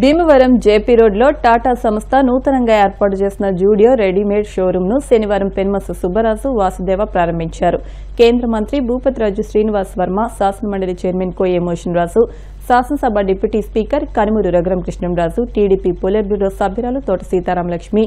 Bhimavaram JP రోడ్లో టాటా సంస్థ నూతనంగా ఏర్పాటు చేసిన జూడియో రెడీమేడ్ షోరూంను శనివారం పెన్మస సుబ్బరాజు వాసుదేవ ప్రారంభించారు. కేంద్ర మంత్రి భూపతిరాజు శ్రీనివాస్ వర్మ, శాసనమండలి చైర్మన్ కోయే మోషన్ రాజు, శాసనసభ deputy speaker Kanumuru Raghuramakrishnamraju, TDP politburo సభ్యురాలు Thota Seetharamalakshmi,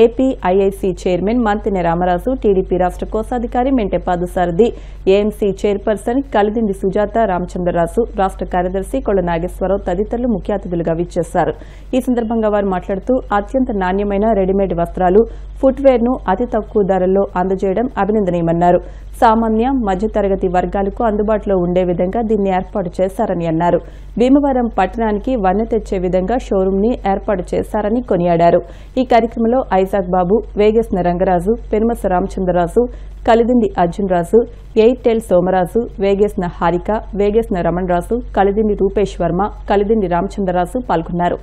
AP IIC chairman Manthena Ramaraju, TDP రాష్ట్ర కోశాధికారి మెంటె పాదుసారథి, ఏఎంసీ చైర్పర్సన్ కలిదిండి సుజాత రామచంద్రరాజు, రాష్ట్ర కార్యదర్శి కొళ్ల నాగేశ్వరరావు తదితరులు ముఖ్య అతిథులుగా విచ్చేశారు. ఈ సందర్భంగా వారు మాట్లాడుతూ అత్యంత నాణ్యమైన రెడీమేడ్ వస్త్రాలు, ఫుట్వేర్ ను అతి తక్కువ ధరల్లో అందజేయడం అభినందనీయమన్నారు. సామాన్య మధ్యతరగతి వర్గాలకు అందుబాటులో ఉండే విధంగా దీన్ని ఏర్పాటు చేశారని అన్నారు. భీమవరం పట్టణానికి వన్నె తెచ్చే విధంగా షోరూమ్ ని ఏర్పాటు చేశారని కొనియాడారు. ఈ కార్యక్రమంలో ఐజాక్ బాబు, వేగేశ్న రంగరాజు, పెనుమస రామచంద్రరాజు, కలిదిండి అర్జున్ రాజు, ఎయిర్టెల్ సోమరాజు, వేగేశ్న హారిక, వేగేశ్న రమణరాజు, కలిదిండి రూపేష్ వర్మ, కలిదిండి రామచంద్రరాజు పాల్గొన్నారు.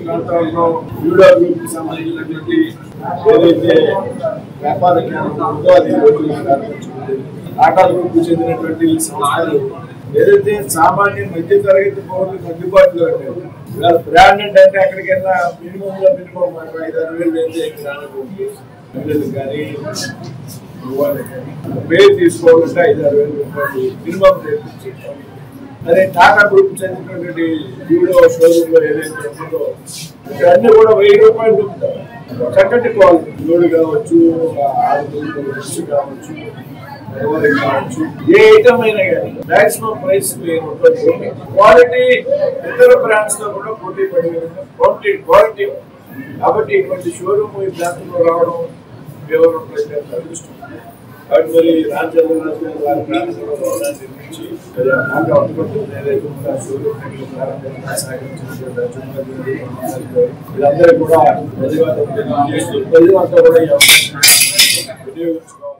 ప్రాంతాల్లో యూడా గ్రూప్కి సంబంధించినటువంటి ఏదైతే వ్యాపార కేంద్రం ఉందో అది టాటా గ్రూప్కి చెందినటువంటి సంస్థలు ఏదైతే సామాన్య మధ్య తరగతి పౌరులకు అందుబాటులో ఉంటాయి. ఇవాళ బ్రాండెడ్ అంటే ఎక్కడికైనా మినిమం 5-6 వేలు అయితే మహిళలకు కానీ పేరు తీసుకోవాలంటే 5-6 వేల రూపాయలు మినిమం రేట్. అదే టాటా గ్రూప్ చెందినటువంటి యూడో షోరూమ్ లో ఏదైతే ఉంటుందో అన్ని కూడా 1000 రూపాయలు దొరుకుతాయి. చక్కటి క్వాలిటీ లోడ్ కావచ్చు, డ్రెస్ కావచ్చు, కావచ్చు, ఏ ఐటమ్ అయినా కానీ మాక్సిమం ప్రైస్ క్వాలిటీ ఇతర బ్రాండ్స్ లో కూడా పోటీ పడే విధంగా క్వాలిటీ. కాబట్టి ఇటువంటి షోరూమ్ ఈ ప్రాంతంలో రావడం కేవలం అదృష్టం. కాబట్టి మరి రామచంద్రరాజు గారు వారి ప్రాంతంలో నిర్మించి వీళ్ళందరూ కూడా ధన్యవాదాలు తెలియజేస్తూ ప్రజలంతా కూడా ఈ అవకాశాన్ని వినియోగించుకోవాలి.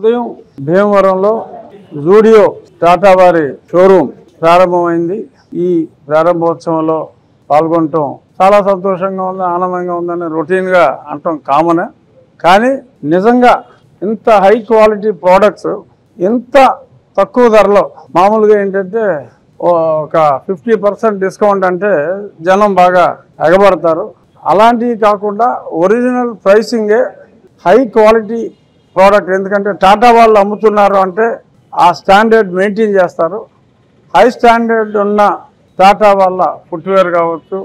ఉదయం భీమవరంలో జూడియో టాటా వారి షోరూమ్ ప్రారంభమైంది. ఈ ప్రారంభోత్సవంలో పాల్గొనటం చాలా సంతోషంగా ఉంది, ఆనందంగా ఉందని రొటీన్గా అంటాం కామనే. కానీ నిజంగా ఇంత హై క్వాలిటీ ప్రోడక్ట్స్ ఇంత తక్కువ ధరలో, మామూలుగా ఏంటంటే ఒక 50% డిస్కౌంట్ అంటే జనం బాగా ఎగబడతారు. అలాంటివి కాకుండా ఒరిజినల్ ప్రైసింగే హై క్వాలిటీ ప్రోడక్ట్. ఎందుకంటే టాటా వాళ్ళు అమ్ముతున్నారు అంటే ఆ స్టాండర్డ్ మెయింటైన్ చేస్తారు. హై స్టాండర్డ్ ఉన్న టాటా వాళ్ళ ఫుట్వేర్ కావచ్చు,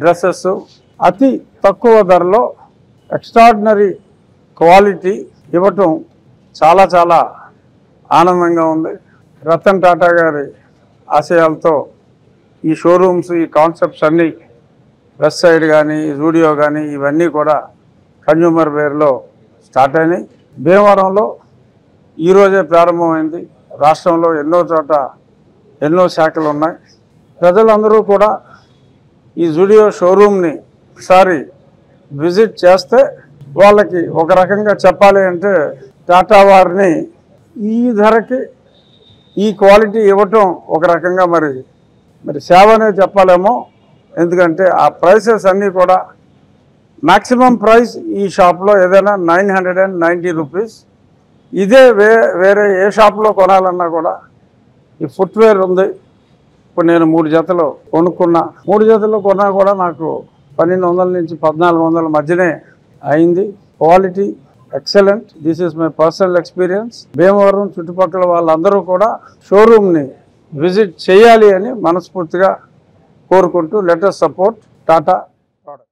డ్రెస్సెస్ అతి తక్కువ ధరలో ఎక్స్ట్రాడినరీ క్వాలిటీ ఇవ్వటం చాలా చాలా ఆనందంగా ఉంది. రతన్ టాటా గారి ఆశయాలతో ఈ షోరూమ్స్, ఈ కాన్సెప్ట్స్ అన్నీ వెస్ట్ సైడ్ కానీ, జూడియో కానీ ఇవన్నీ కూడా కన్జ్యూమర్ వేర్లో స్టార్ట్ అయినాయి. భీమవరంలో ఈరోజే ప్రారంభమైంది. రాష్ట్రంలో ఎన్నో చోట ఎన్నో శాఖలు ఉన్నాయి. ప్రజలందరూ కూడా ఈ జూడియో షోరూమ్ని ఒకసారి విజిట్ చేస్తే వాళ్ళకి ఒక రకంగా చెప్పాలి అంటే టాటా వారిని ఈ ధరకి ఈ క్వాలిటీ ఇవ్వటం ఒక రకంగా మరి సేవనే చెప్పాలేమో. ఎందుకంటే ఆ ప్రైసెస్ అన్నీ కూడా మ్యాక్సిమం ప్రైస్ ఈ షాప్లో ఏదైనా 990 రూపీస్. ఇదే వేరే ఏ షాప్లో కొనాలన్నా కూడా ఈ ఫుట్వేర్ ఉంది. ఇప్పుడు నేను 3 జతలు కొనుక్కున్నా. 3 జతలు కొన్నా కూడా నాకు 1200 నుంచి 1400 మధ్యనే అయింది. Quality excellent. This is my personal experience. Bhimavaram చుట్టుపక్కల వాళ్ళందరూ కూడా షోరూమ్ని విజిట్ చేయాలి అని మనస్ఫూర్తిగా కోరుకుంటూ let us support Tata product.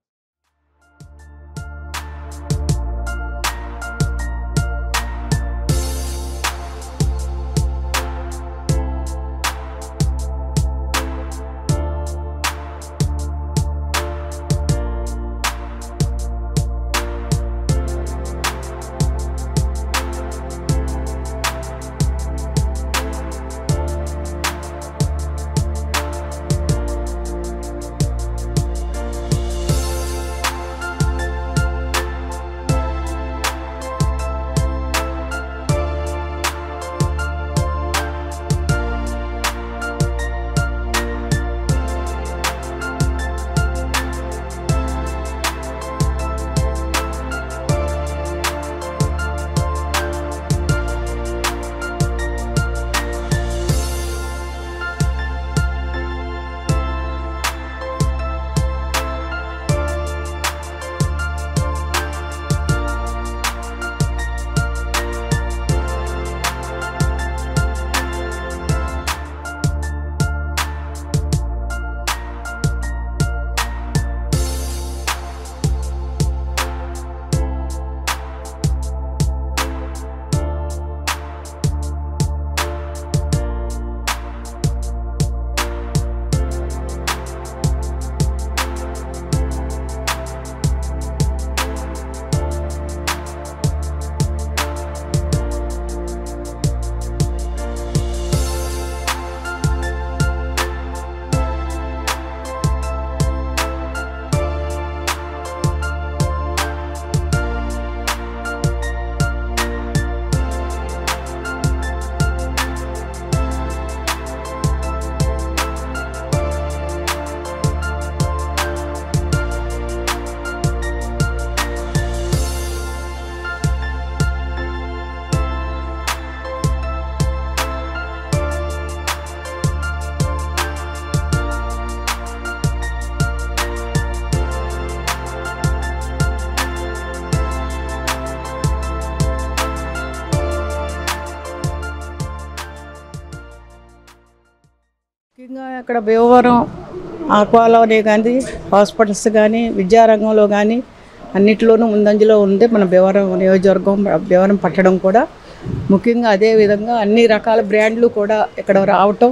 ముఖ్యంగా ఇక్కడ భీమవరం ఆక్వాలోనే కానీ, హాస్పిటల్స్ కానీ, విద్యారంగంలో కానీ అన్నిటిలోనూ ముందంజలో ఉంది మన భీమవరం నియోజకవర్గం, భీమవరం పట్టడం కూడా. ముఖ్యంగా అదేవిధంగా అన్ని రకాల బ్రాండ్లు కూడా ఇక్కడ రావటం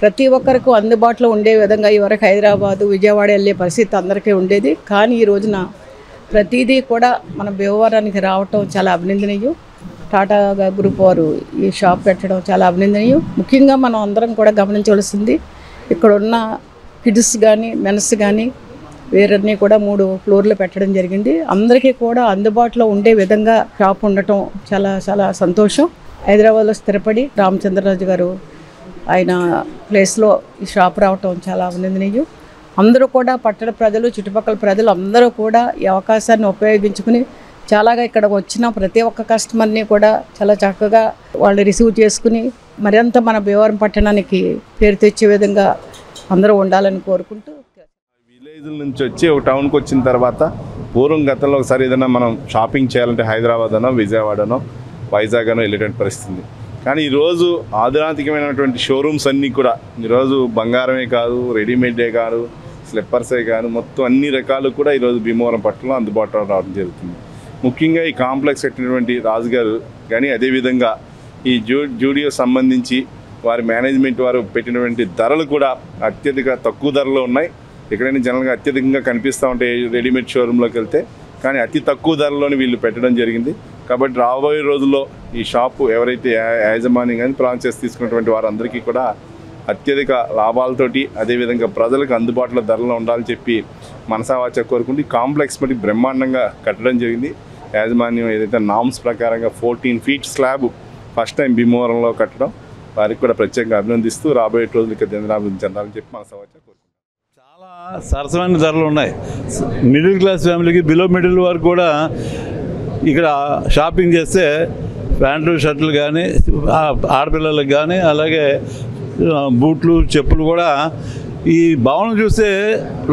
ప్రతి ఒక్కరికి అందుబాటులో ఉండే విధంగా. ఇవరకు హైదరాబాదు, విజయవాడ వెళ్ళే పరిస్థితి అందరికీ ఉండేది. కానీ ఈ రోజున ప్రతిదీ కూడా మన భీమవరానికి రావటం చాలా అభినందనీయం. టాటా గ్రూప్ వారు ఈ షాప్ పెట్టడం చాలా అభినందనీయం. ముఖ్యంగా మనం అందరం కూడా గమనించవలసింది, ఇక్కడ ఉన్న కిడ్స్ కానీ, మెన్స్ కానీ వేరన్నీ కూడా 3 ఫ్లోర్లు పెట్టడం జరిగింది. అందరికీ కూడా అందుబాటులో ఉండే విధంగా షాప్ ఉండటం చాలా చాలా సంతోషం. హైదరాబాద్లో స్థిరపడి రామచంద్రరాజు గారు ఆయన ప్లేస్లో ఈ షాప్ రావటం చాలా అభినందనీయం. అందరూ కూడా పట్టణ ప్రజలు, చుట్టుపక్కల ప్రజలు అందరూ కూడా ఈ అవకాశాన్ని ఉపయోగించుకుని చాలాగా ఇక్కడ వచ్చిన ప్రతి ఒక్క కస్టమర్ని కూడా చాలా చక్కగా వాళ్ళు రిసీవ్ చేసుకుని మరింత మన భీమవరం పట్టణానికి పేరు తెచ్చే విధంగా అందరూ ఉండాలని కోరుకుంటూ, విలేజ్ల నుంచి వచ్చి ఒక టౌన్కి వచ్చిన తర్వాత పూర్వం గతంలో ఒకసారి ఏదైనా మనం షాపింగ్ చేయాలంటే హైదరాబాద్ అనో, విజయవాడనో, వైజాగ్ అనో వెళ్ళేటువంటి పరిస్థితి. కానీ ఈరోజు ఆధునాతికమైనటువంటి షోరూమ్స్ అన్నీ కూడా ఈరోజు బంగారమే కాదు, రెడీమేడే కాదు, స్లిప్పర్సే కాదు, మొత్తం అన్ని రకాలు కూడా ఈరోజు భీమవరం పట్టణంలో అందుబాటులో రావడం జరుగుతుంది. ముఖ్యంగా ఈ కాంప్లెక్స్ కట్టినటువంటి రాజుగారు కానీ అదేవిధంగా ఈ జూడియో సంబంధించి వారి మేనేజ్మెంట్ వారు పెట్టినటువంటి ధరలు కూడా అత్యధిక తక్కువ ధరలో ఉన్నాయి. ఎక్కడైనా జనరల్గా అత్యధికంగా కనిపిస్తూ ఉంటాయి రెడీమేడ్ షోరూంలోకి వెళ్తే, కానీ అతి తక్కువ ధరలోనే వీళ్ళు పెట్టడం జరిగింది. కాబట్టి రాబోయే రోజుల్లో ఈ షాపు ఎవరైతే యాజమాన్యం కానీ ఫ్రాంచైజ్ తీసుకున్నటువంటి వారందరికీ కూడా అత్యధిక లాభాలతోటి అదేవిధంగా ప్రజలకు అందుబాటులో ధరలో ఉండాలని చెప్పి మనసావాచ కోరుకుంటూ ఈ కాంప్లెక్స్ బట్టి బ్రహ్మాండంగా కట్టడం జరిగింది. యాజమాన్యం ఏదైతే నామ్స్ ప్రకారంగా 14 feet స్లాబ్ ఫస్ట్ టైం భీమవరంలో కట్టడం వారికి కూడా ప్రత్యేకంగా అభినందిస్తూ రాబోయే రోజులు ఇక్కడ దినాభివృద్ధి చెందాలని చెప్పి మనసావాచ కోరుకుంటాం. చాలా సరసమైన ధరలు ఉన్నాయి. మిడిల్ క్లాస్ ఫ్యామిలీకి, బిలో మిడిల్ వరకు కూడా ఇక్కడ షాపింగ్ చేస్తే ప్యాంట్లు, షర్ట్లు కానీ ఆడపిల్లలకు కానీ అలాగే బూట్లు, చెప్పులు కూడా ఈ భవనం చూస్తే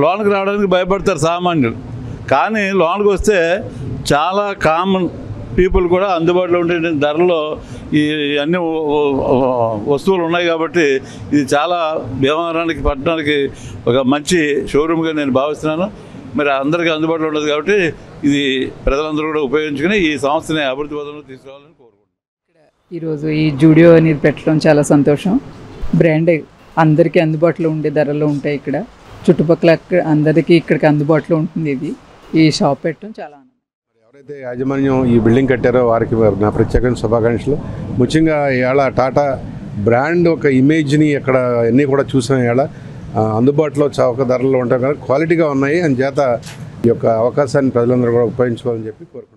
లోన్కి రావడానికి భయపడతారు సామాన్యులు. కానీ లోన్కి వస్తే చాలా కామన్ పీపుల్ కూడా అందుబాటులో ఉండే ధరలో ఈ అన్ని వస్తువులు ఉన్నాయి. కాబట్టి ఇది చాలా భీమవరానికి పట్టణానికి ఒక మంచి షోరూమ్గా నేను భావిస్తున్నాను. మరి అందరికీ అందుబాటులో ఉండదు కాబట్టి ఇది ప్రజలందరూ కూడా ఉపయోగించుకుని ఈ సంస్థని అభివృద్ధి పదంలో తీసుకోవాలని కోరుకుంటున్నాను. ఈరోజు ఈ జూడియో అనేది పెట్టడం చాలా సంతోషం. బ్రాండ్ అందరికీ అందుబాటులో ఉండే ధరలు ఉంటాయి. ఇక్కడ చుట్టుపక్కల అందరికీ ఇక్కడికి అందుబాటులో ఉంటుంది. ఇది ఈ షాప్ పెట్టడం చాలా ఆనందం. ఎవరైతే యాజమాన్యం ఈ బిల్డింగ్ కట్టారో వారికి నా ప్రత్యేకమైన శుభాకాంక్షలు. ముఖ్యంగా ఇవాళ టాటా బ్రాండ్ ఒక ఇమేజ్ని అక్కడ అన్నీ కూడా చూసాం. ఇవాళ అందుబాటులో చౌక ధరల్లో ఉంటాయి కదా, క్వాలిటీగా ఉన్నాయి. అని చేత ఈ యొక్క అవకాశాన్ని ప్రజలందరూ కూడా ఉపయోగించుకోవాలని చెప్పి కోరుకుంటున్నాను.